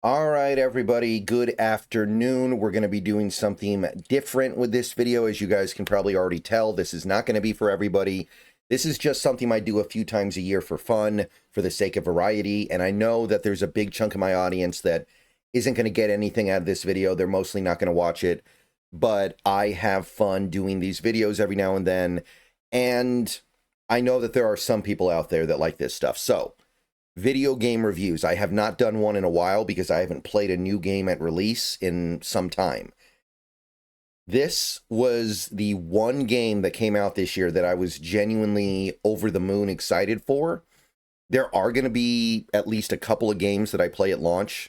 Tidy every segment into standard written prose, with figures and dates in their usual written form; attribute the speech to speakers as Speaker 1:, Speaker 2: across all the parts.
Speaker 1: All right, everybody, good afternoon. We're going to be doing something different with this video. As you guys can probably already tell, this is not going to be for everybody. This is just something I do a few times a year for fun, for the sake of variety, and I know that there's a big chunk of my audience that isn't going to get anything out of this video. They're mostly not going to watch it, but I have fun doing these videos every now and then, and I know that there are some people out there that like this stuff. So, video game reviews. I have not done one in a while because I haven't played a new game at release in some time. This was the one game that came out this year that I was genuinely over the moon excited for. There are going to be at least a couple of games that I play at launch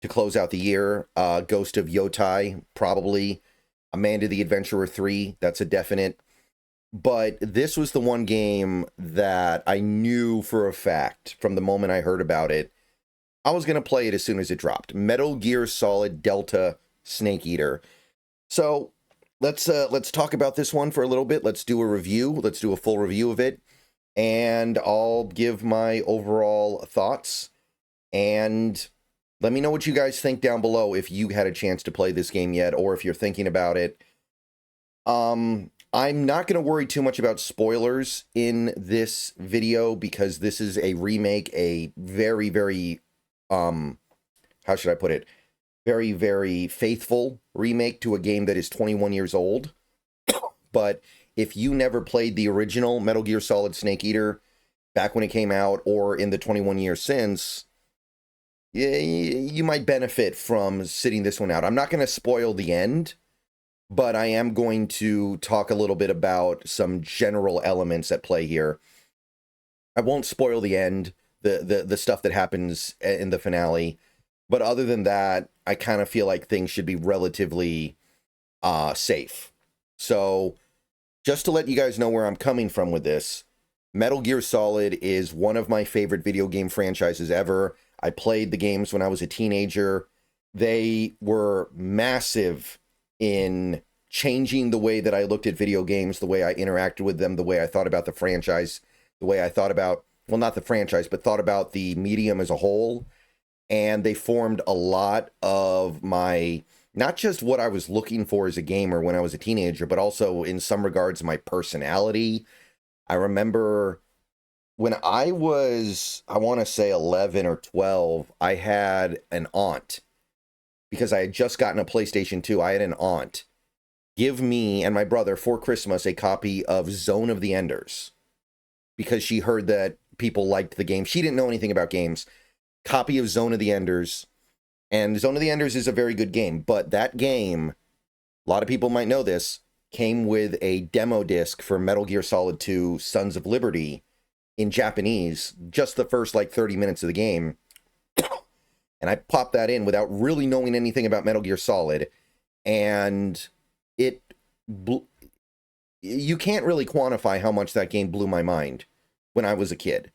Speaker 1: to close out the year. Ghost of Yotai, probably. Amanda the Adventurer 3, that's a definite. But this was the one game that I knew for a fact from the moment I heard about it, I was going to play it as soon as it dropped. Metal Gear Solid Delta Snake Eater. So let's talk about this one for a little bit. Let's do a review. Let's do a full review of it. And I'll give my overall thoughts. And let me know what you guys think down below if you had a chance to play this game yet, or if you're thinking about it. I'm not going to worry too much about spoilers in this video because this is a remake, a very, very, how should I put it? Very, very faithful remake to a game that is 21 years old. But if you never played the original Metal Gear Solid Snake Eater back when it came out or in the 21 years since, you might benefit from sitting this one out. I'm not going to spoil the end, but I am going to talk a little bit about some general elements at play here. I won't spoil the end, the stuff that happens in the finale, but other than that, I kind of feel like things should be relatively safe. So, just to let you guys know where I'm coming from with this, Metal Gear Solid is one of my favorite video game franchises ever. I played the games when I was a teenager. They were massive in changing the way that I looked at video games, the way I interacted with them, the way I thought about the franchise, the way I thought about, well, not the franchise, but thought about the medium as a whole. And they formed a lot of my, not just what I was looking for as a gamer when I was a teenager, but also in some regards, my personality. I remember when I was, I want to say 11 or 12, I had an aunt. Because I had just gotten a PlayStation 2, I had an aunt give me and my brother for Christmas a copy of Zone of the Enders. Because she heard that people liked the game. She didn't know anything about games. Copy of Zone of the Enders. And Zone of the Enders is a very good game. But that game, a lot of people might know this, came with a demo disc for Metal Gear Solid 2 Sons of Liberty in Japanese. Just the first, 30 minutes of the game. And I popped that in without really knowing anything about Metal Gear Solid. And you can't really quantify how much that game blew my mind when I was a kid.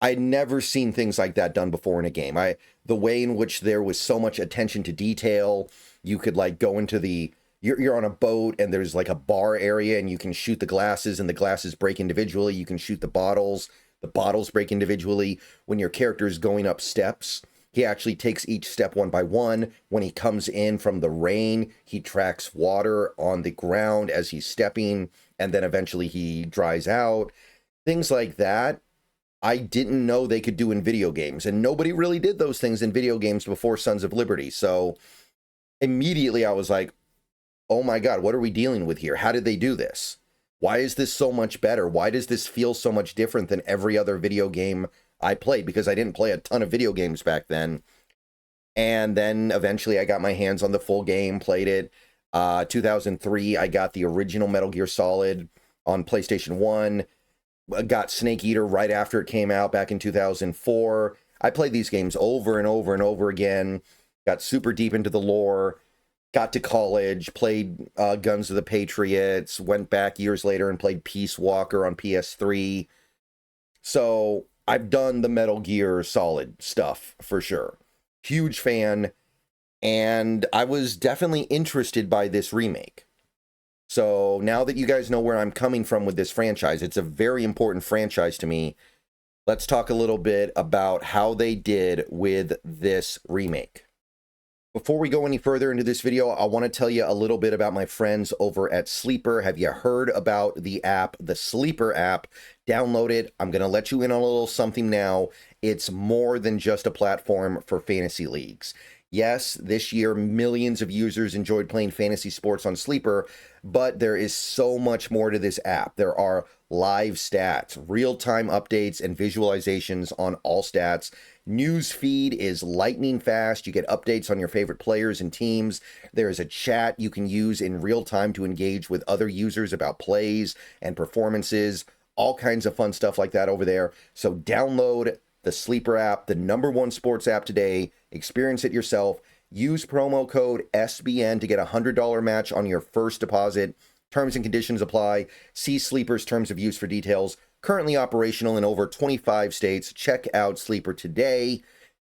Speaker 1: I'd never seen things like that done before in a game. The way in which there was so much attention to detail, you could go into you're on a boat and there's a bar area and you can shoot the glasses and the glasses break individually. You can shoot the bottles break individually. When your character is going up steps, he actually takes each step one by one. When he comes in from the rain, he tracks water on the ground as he's stepping, and then eventually he dries out. Things like that, I didn't know they could do in video games, and nobody really did those things in video games before Sons of Liberty. So immediately I was like, oh my God, what are we dealing with here? How did they do this? Why is this so much better? Why does this feel so much different than every other video game I played? Because I didn't play a ton of video games back then. And then eventually I got my hands on the full game, played it. 2003, I got the original Metal Gear Solid on PlayStation 1. Got Snake Eater right after it came out back in 2004. I played these games over and over and over again. Got super deep into the lore. Got to college, played Guns of the Patriots. Went back years later and played Peace Walker on PS3. So I've done the Metal Gear Solid stuff for sure. Huge fan, and I was definitely interested by this remake. So now that you guys know where I'm coming from with this franchise, it's a very important franchise to me. let's talk a little bit about how they did with this remake. Before we go any further into this video, I want to tell you a little bit about my friends over at Sleeper. Have you heard about the app, the Sleeper app? Download it. I'm going to let you in on a little something now. It's more than just a platform for fantasy leagues. Yes, this year, millions of users enjoyed playing fantasy sports on Sleeper, but there is so much more to this app. There are live stats, real-time updates, and visualizations on all stats. News feed is lightning fast. You get updates on your favorite players and teams. There is a chat you can use in real time to engage with other users about plays and performances. All kinds of fun stuff like that over there. So download the Sleeper app, the #1 sports app today. Experience it yourself. Use promo code SBN to get a $100 match on your first deposit. Terms and conditions apply. See Sleeper's terms of use for details. Currently operational in over 25 states. Check out Sleeper today.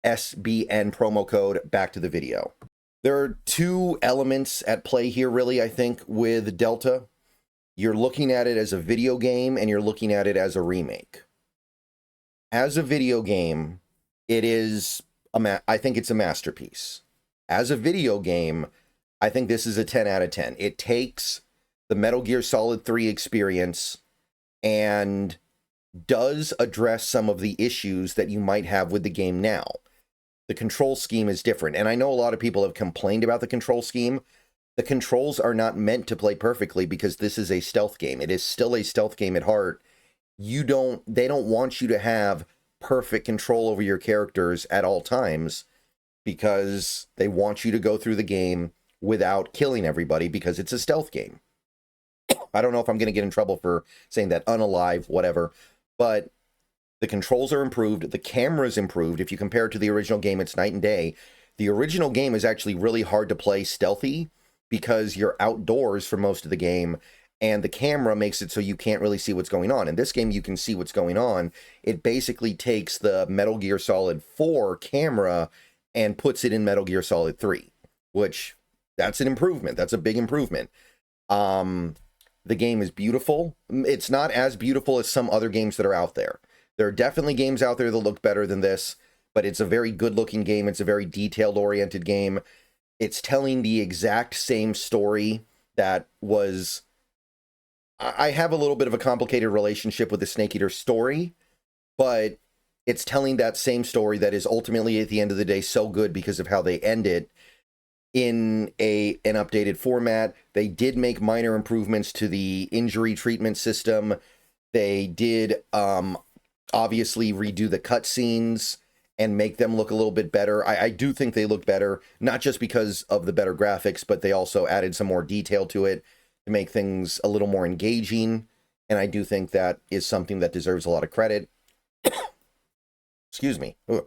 Speaker 1: SBN promo code. Back to the video. There are two elements at play here, really, I think, with Delta. You're looking at it as a video game, and you're looking at it as a remake. As a video game, it is, I think it's a masterpiece. As a video game, I think this is a 10 out of 10. It takes the Metal Gear Solid 3 experience and does address some of the issues that you might have with the game now. The control scheme is different, and I know a lot of people have complained about the control scheme. The controls are not meant to play perfectly because this is a stealth game. It is still a stealth game at heart. They don't want you to have perfect control over your characters at all times because they want you to go through the game without killing everybody because it's a stealth game. I don't know if I'm going to get in trouble for saying that, unalive, whatever, but the controls are improved. The camera's improved. If you compare it to the original game, it's night and day. The original game is actually really hard to play stealthy because you're outdoors for most of the game, and the camera makes it so you can't really see what's going on. In this game, you can see what's going on. It basically takes the Metal Gear Solid 4 camera and puts it in Metal Gear Solid 3, which, that's an improvement. That's a big improvement. The game is beautiful. It's not as beautiful as some other games that are out there. There are definitely games out there that look better than this, but it's a very good-looking game. It's a very detailed-oriented game. It's telling the exact same story that was... I have a little bit of a complicated relationship with the Snake Eater story, but it's telling that same story that is ultimately, at the end of the day, so good because of how they end it in an updated format. They did make minor improvements to the injury treatment system. They did obviously redo the cutscenes and make them look a little bit better. I do think they look better, not just because of the better graphics, but they also added some more detail to it to make things a little more engaging. And I do think that is something that deserves a lot of credit. Excuse me. Ugh.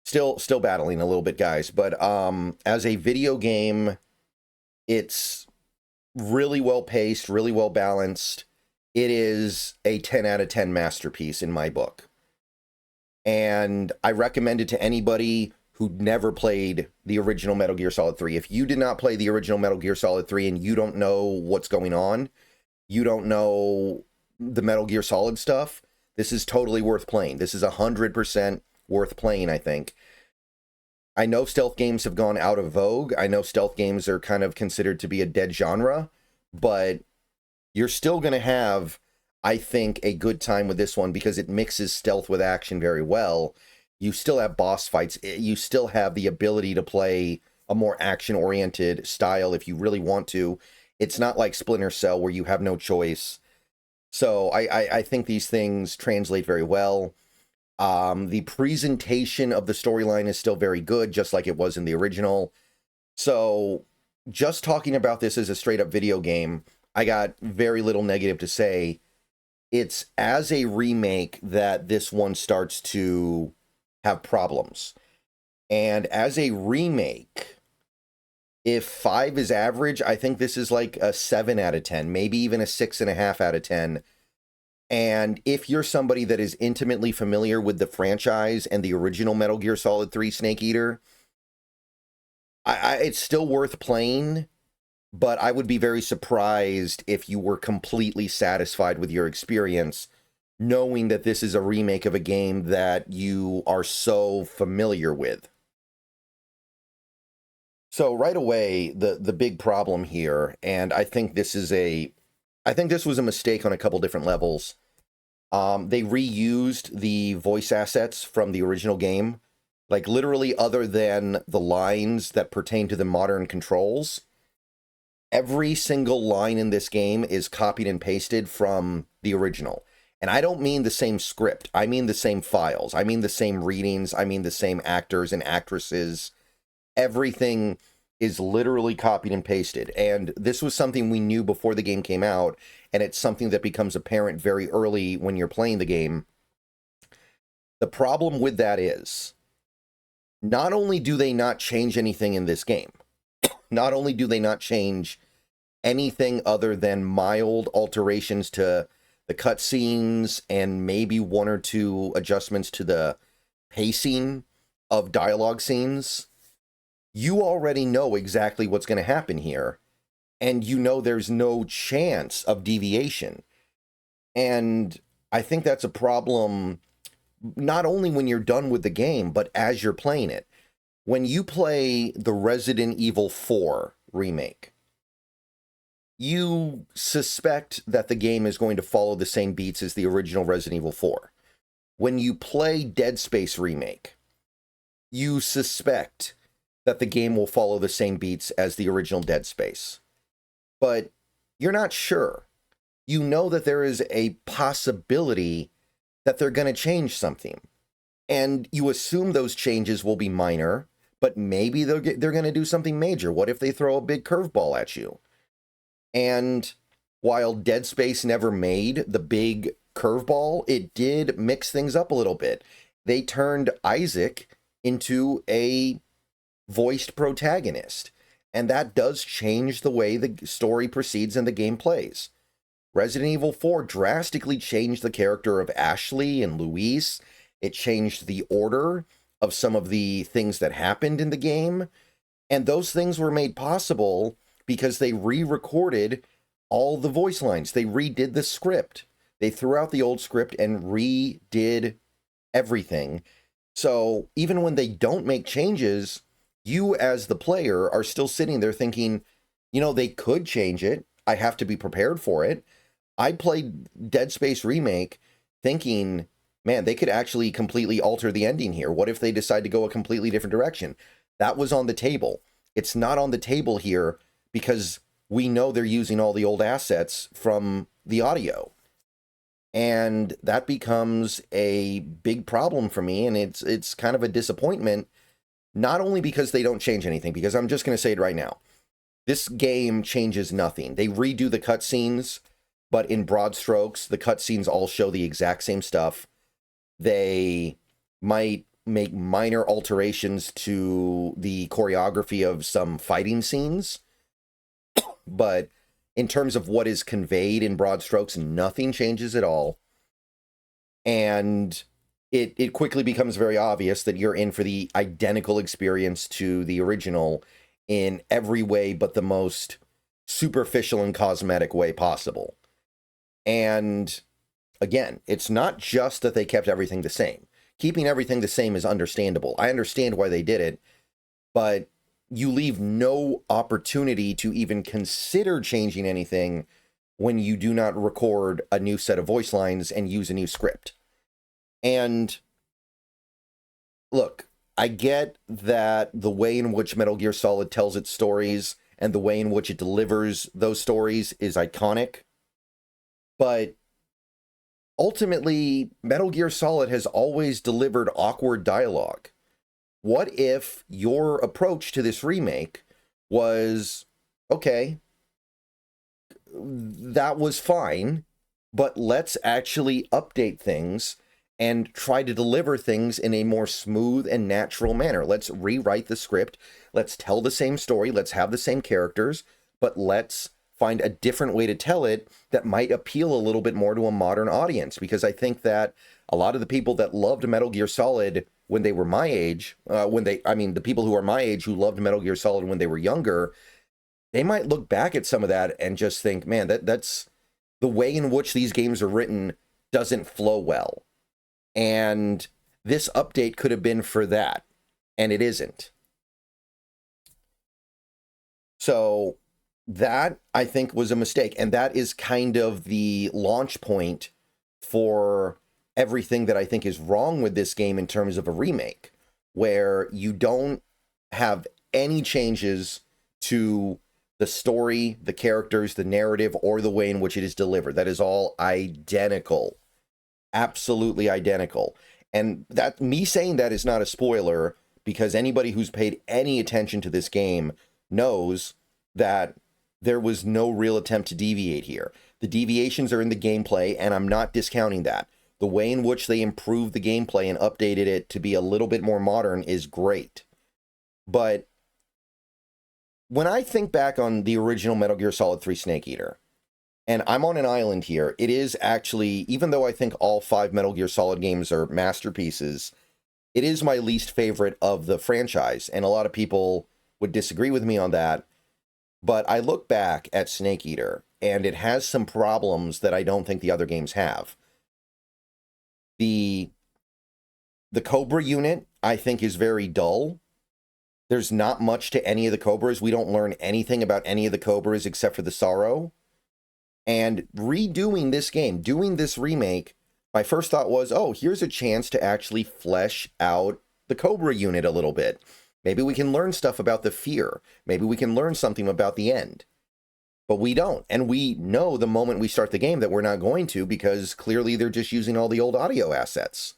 Speaker 1: Still battling a little bit, guys. But as a video game, it's really well paced, really well balanced. It is a 10 out of 10 masterpiece in my book. And I recommend it to anybody who never played the original Metal Gear Solid 3. If you did not play the original Metal Gear Solid 3 and you don't know what's going on, you don't know the Metal Gear Solid stuff, this is totally worth playing. This is 100% worth playing, I think. I know stealth games have gone out of vogue. I know stealth games are kind of considered to be a dead genre, but you're still going to have, I think, a good time with this one because it mixes stealth with action very well. You still have boss fights. You still have the ability to play a more action-oriented style if you really want to. It's not like Splinter Cell where you have no choice. So I think these things translate very well. The presentation of the storyline is still very good, just like it was in the original. So just talking about this as a straight-up video game, I got very little negative to say. It's as a remake that this one starts to have problems. And as a remake, if 5 is average, I think this is like a 7 out of 10, maybe even a 6.5 out of 10. And if you're somebody that is intimately familiar with the franchise and the original Metal Gear Solid 3 Snake Eater, it's still worth playing, but I would be very surprised if you were completely satisfied with your experience knowing that this is a remake of a game that you are so familiar with. So right away, the big problem here, and I think this was a mistake on a couple different levels. They reused the voice assets from the original game, like literally other than the lines that pertain to the modern controls. Every single line in this game is copied and pasted from the original. And I don't mean the same script. I mean the same files. I mean the same readings. I mean the same actors and actresses. Everything is literally copied and pasted. And this was something we knew before the game came out, and it's something that becomes apparent very early when you're playing the game. The problem with that is, not only do they not change anything in this game, not only do they not change anything other than mild alterations to the cutscenes and maybe one or two adjustments to the pacing of dialogue scenes, you already know exactly what's going to happen here, and you know there's no chance of deviation. And I think that's a problem not only when you're done with the game, but as you're playing it. When you play the Resident Evil 4 remake, you suspect that the game is going to follow the same beats as the original Resident Evil 4. When you play Dead Space remake, you suspect that the game will follow the same beats as the original Dead Space. But you're not sure. You know that there is a possibility that they're going to change something. And you assume those changes will be minor, but maybe they're going to do something major. What if they throw a big curveball at you? And while Dead Space never made the big curveball, it did mix things up a little bit. They turned Isaac into a voiced protagonist, and that does change the way the story proceeds and the game plays. Resident Evil 4 drastically changed the character of Ashley and Luis. It changed the order of some of the things that happened in the game, and those things were made possible because they re-recorded all the voice lines. They redid the script. They threw out the old script and redid everything. So even when they don't make changes, you as the player are still sitting there thinking, you know, they could change it. I have to be prepared for it. I played Dead Space Remake thinking, man, they could actually completely alter the ending here. What if they decide to go a completely different direction? That was on the table. It's not on the table here because we know they're using all the old assets from the audio. And that becomes a big problem for me, and it's kind of a disappointment, not only because they don't change anything, because I'm just going to say it right now. This game changes nothing. They redo the cutscenes, but in broad strokes, the cutscenes all show the exact same stuff. They might make minor alterations to the choreography of some fighting scenes, but in terms of what is conveyed in broad strokes, nothing changes at all. And it quickly becomes very obvious that you're in for the identical experience to the original in every way but the most superficial and cosmetic way possible. And again, it's not just that they kept everything the same. Keeping everything the same is understandable. I understand why they did it, but you leave no opportunity to even consider changing anything when you do not record a new set of voice lines and use a new script. And look, I get that the way in which Metal Gear Solid tells its stories and the way in which it delivers those stories is iconic, but ultimately, Metal Gear Solid has always delivered awkward dialogue. What if your approach to this remake was, okay, that was fine, but let's actually update things and try to deliver things in a more smooth and natural manner. Let's rewrite the script. Let's tell the same story. Let's have the same characters, but let's find a different way to tell it that might appeal a little bit more to a modern audience. Because I think that a lot of the people that loved Metal Gear Solid when they were my age, the people who are my age who loved Metal Gear Solid when they were younger, they might look back at some of that and just think, man, that's the way in which these games are written doesn't flow well. And this update could have been for that, and it isn't. So that, I think, was a mistake, and that is kind of the launch point for everything that I think is wrong with this game in terms of a remake, where you don't have any changes to the story, the characters, the narrative, or the way in which it is delivered. That is all identical. Absolutely identical. And that, me saying that is not a spoiler, because anybody who's paid any attention to this game knows that there was no real attempt to deviate here. The deviations are in the gameplay, and I'm not discounting that. The way in which they improved the gameplay and updated it to be a little bit more modern is great. But when I think back on the original Metal Gear Solid 3 Snake Eater, and I'm on an island here, it is actually, even though I think all 5 Metal Gear Solid games are masterpieces, it is my least favorite of the franchise, and a lot of people would disagree with me on that. But I look back at Snake Eater, and it has some problems that I don't think the other games have. The Cobra unit, I think, is very dull. There's not much to any of the Cobras. We don't learn anything about any of the Cobras except for the Sorrow. And redoing this game, doing this remake, my first thought was, oh, here's a chance to actually flesh out the Cobra unit a little bit. Maybe we can learn stuff about the fear. Maybe we can learn something about the end. But we don't. And we know the moment we start the game that we're not going to, because clearly they're just using all the old audio assets.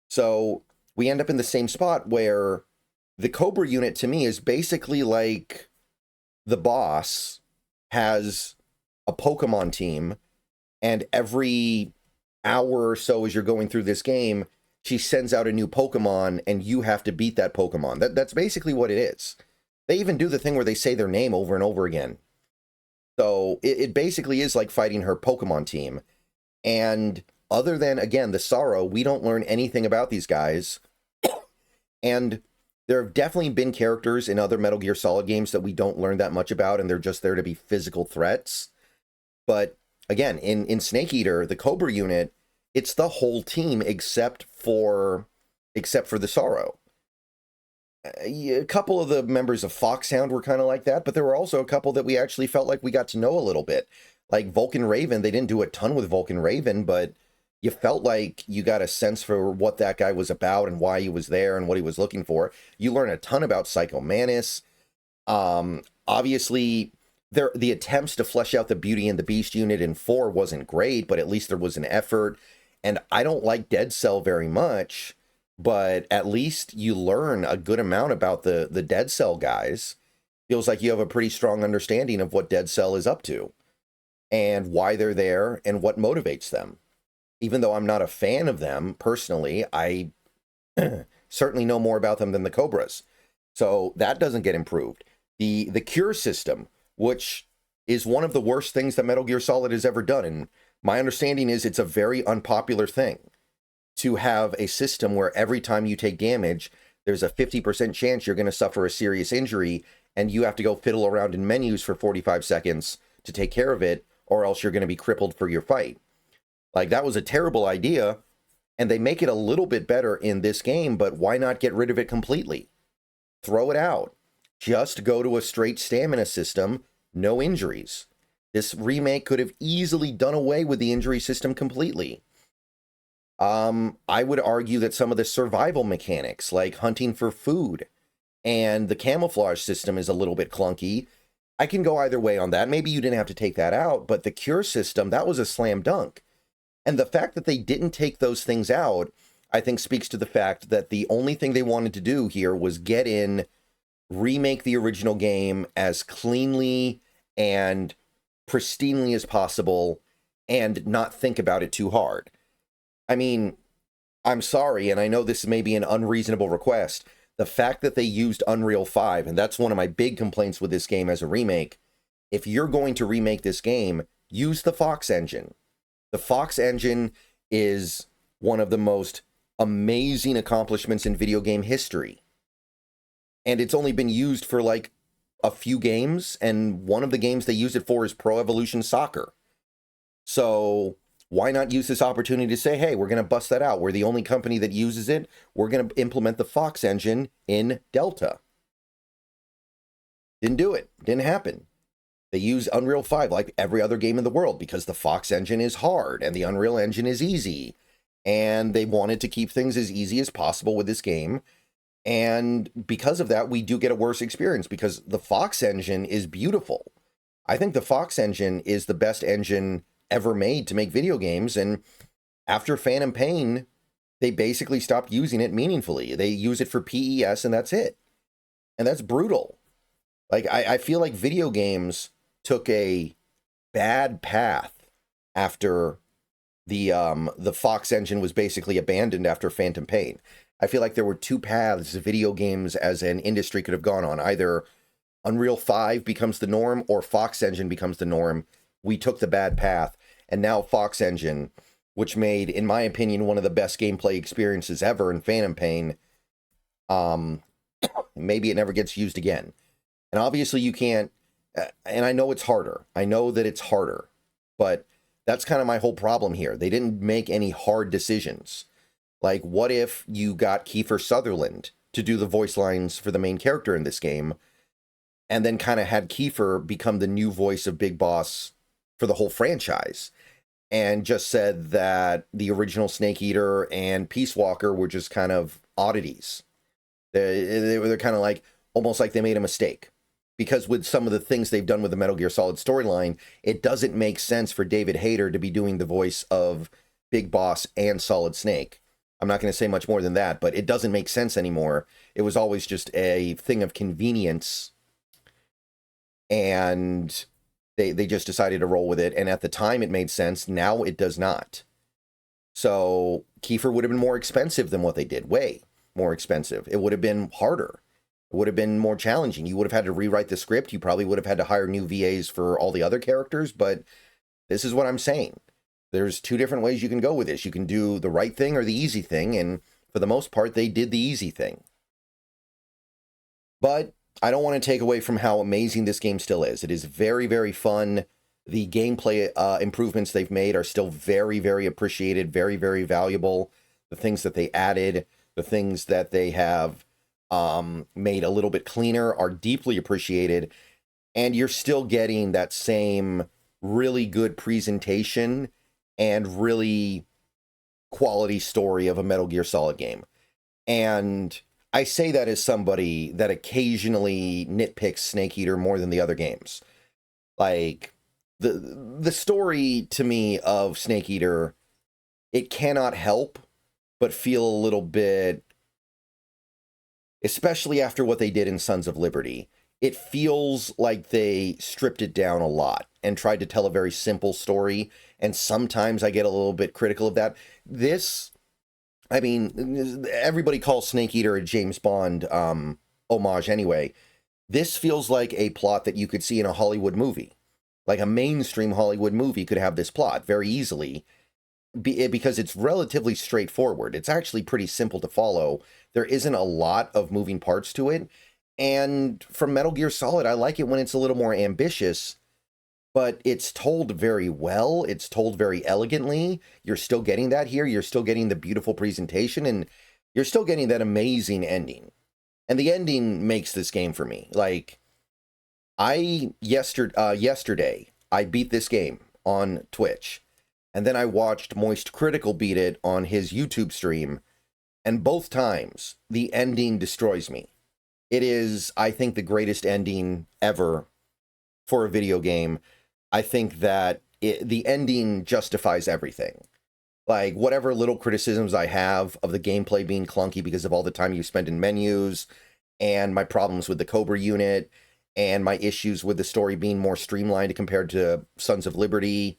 Speaker 1: So we end up in the same spot where the Cobra unit, to me, is basically like the boss has a Pokemon team, and every hour or so as you're going through this game, she sends out a new Pokemon, and you have to beat that Pokemon. That's basically what it is. They even do the thing where they say their name over and over again. So it basically is like fighting her Pokemon team. And other than, again, the Sorrow, we don't learn anything about these guys. And there have definitely been characters in other Metal Gear Solid games that we don't learn that much about, and they're just there to be physical threats. But again, in Snake Eater, the Cobra unit, it's the whole team except for the Sorrow. A couple of the members of Foxhound were kind of like that, but there were also a couple that we actually felt like we got to know a little bit. Like Vulcan Raven, they didn't do a ton with Vulcan Raven, but you felt like you got a sense for what that guy was about and why he was there and what he was looking for. You learn a ton about Psycho Mantis. Obviously, the attempts to flesh out the Beauty and the Beast unit in 4 wasn't great, but at least there was an effort. And I don't like Dead Cell very much, but at least you learn a good amount about the Dead Cell guys. Feels like you have a pretty strong understanding of what Dead Cell is up to and why they're there and what motivates them. Even though I'm not a fan of them personally, I certainly know more about them than the Cobras. So that doesn't get improved. The cure system, which is one of the worst things that Metal Gear Solid has ever done, and my understanding is it's a very unpopular thing to have a system where every time you take damage, there's a 50% chance you're going to suffer a serious injury, and you have to go fiddle around in menus for 45 seconds to take care of it, or else you're going to be crippled for your fight. Like, that was a terrible idea, and they make it a little bit better in this game, but why not get rid of it completely? Throw it out. Just go to a straight stamina system, no injuries. This remake could have easily done away with the injury system completely. I would argue that some of the survival mechanics, like hunting for food, and the camouflage system is a little bit clunky. I can go either way on that. Maybe you didn't have to take that out, but the cure system, that was a slam dunk. And the fact that they didn't take those things out, I think speaks to the fact that the only thing they wanted to do here was get in, remake the original game as cleanly and pristinely as possible, and not think about it too hard. I mean, I'm sorry, and I know this may be an unreasonable request. The fact that they used Unreal 5, and that's one of my big complaints with this game as a remake, if you're going to remake this game, use the Fox engine. The Fox engine is one of the most amazing accomplishments in video game history. And it's only been used for like a few games, and one of the games they use it for is Pro Evolution Soccer. So why not use this opportunity to say, hey, we're going to bust that out. We're the only company that uses it. We're going to implement the Fox engine in Delta. Didn't do it. Didn't happen. They use Unreal 5 like every other game in the world because the Fox engine is hard and the Unreal engine is easy. And they wanted to keep things as easy as possible with this game. And because of that, we do get a worse experience because the Fox engine is beautiful. I think the Fox engine is the best engine ever made to make video games. And after Phantom Pain, they basically stopped using it meaningfully. They use it for PES and that's it. And that's brutal. Like, I feel like video games took a bad path after the Fox engine was basically abandoned after Phantom Pain. I feel like there were two paths video games as an industry could have gone on. Either Unreal 5 becomes the norm or Fox engine becomes the norm. We took the bad path. And now Fox engine, which made, in my opinion, one of the best gameplay experiences ever in Phantom Pain, maybe it never gets used again. And obviously you can't, and I know it's harder. I know that it's harder, but that's kind of my whole problem here. They didn't make any hard decisions. Like, what if you got Kiefer Sutherland to do the voice lines for the main character in this game, and then kind of had Kiefer become the new voice of Big Boss for the whole franchise, and just said that the original Snake Eater and Peace Walker were just kind of oddities. They're kind of like, almost like they made a mistake. Because with some of the things they've done with the Metal Gear Solid storyline, it doesn't make sense for David Hayter to be doing the voice of Big Boss and Solid Snake. I'm not going to say much more than that, but it doesn't make sense anymore. It was always just a thing of convenience, and they just decided to roll with it. And at the time, it made sense. Now it does not. So Kiefer would have been more expensive than what they did. Way more expensive. It would have been harder. It would have been more challenging. You would have had to rewrite the script. You probably would have had to hire new VAs for all the other characters. But this is what I'm saying. There's two different ways you can go with this. You can do the right thing or the easy thing. And for the most part, they did the easy thing. But I don't want to take away from how amazing this game still is. It is very, very fun. The gameplay improvements they've made are still very, very appreciated, very, very valuable. The things that they added, the things that they have made a little bit cleaner are deeply appreciated. And you're still getting that same really good presentation and really quality story of a Metal Gear Solid game. And I say that as somebody that occasionally nitpicks Snake Eater more than the other games. Like, the story to me of Snake Eater, it cannot help but feel a little bit, especially after what they did in Sons of Liberty, it feels like they stripped it down a lot and tried to tell a very simple story. And sometimes I get a little bit critical of that. This, I mean, everybody calls Snake Eater a James Bond homage anyway. This feels like a plot that you could see in a Hollywood movie. Like a mainstream Hollywood movie could have this plot very easily because it's relatively straightforward. It's actually pretty simple to follow. There isn't a lot of moving parts to it. And from Metal Gear Solid, I like it when it's a little more ambitious, but it's told very well. It's told very elegantly. You're still getting that here. You're still getting the beautiful presentation, and you're still getting that amazing ending. And the ending makes this game for me. Like, yesterday, I beat this game on Twitch, and then I watched Moist Critical beat it on his YouTube stream, and both times, the ending destroys me. It is, I think, the greatest ending ever for a video game. I think that the ending justifies everything. Like, whatever little criticisms I have of the gameplay being clunky because of all the time you spend in menus, and my problems with the Cobra unit, and my issues with the story being more streamlined compared to Sons of Liberty,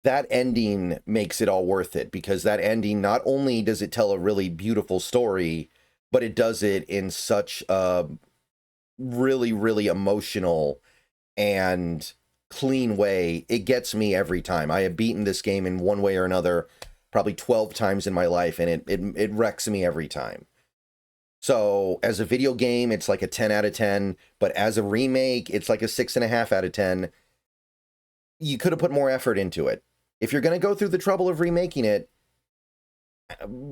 Speaker 1: that ending makes it all worth it, because that ending, not only does it tell a really beautiful story, but it does it in such a really, really emotional and clean way. It gets me every time. I have beaten this game in one way or another probably 12 times in my life, and it wrecks me every time. So as a video game, it's like a 10 out of 10, but as a remake, it's like a 6.5 out of 10. You could have put more effort into it. If you're going to go through the trouble of remaking it,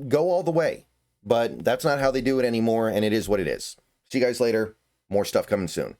Speaker 1: go all the way. But that's not how they do it anymore, and it is what it is. See you guys later. More stuff coming soon.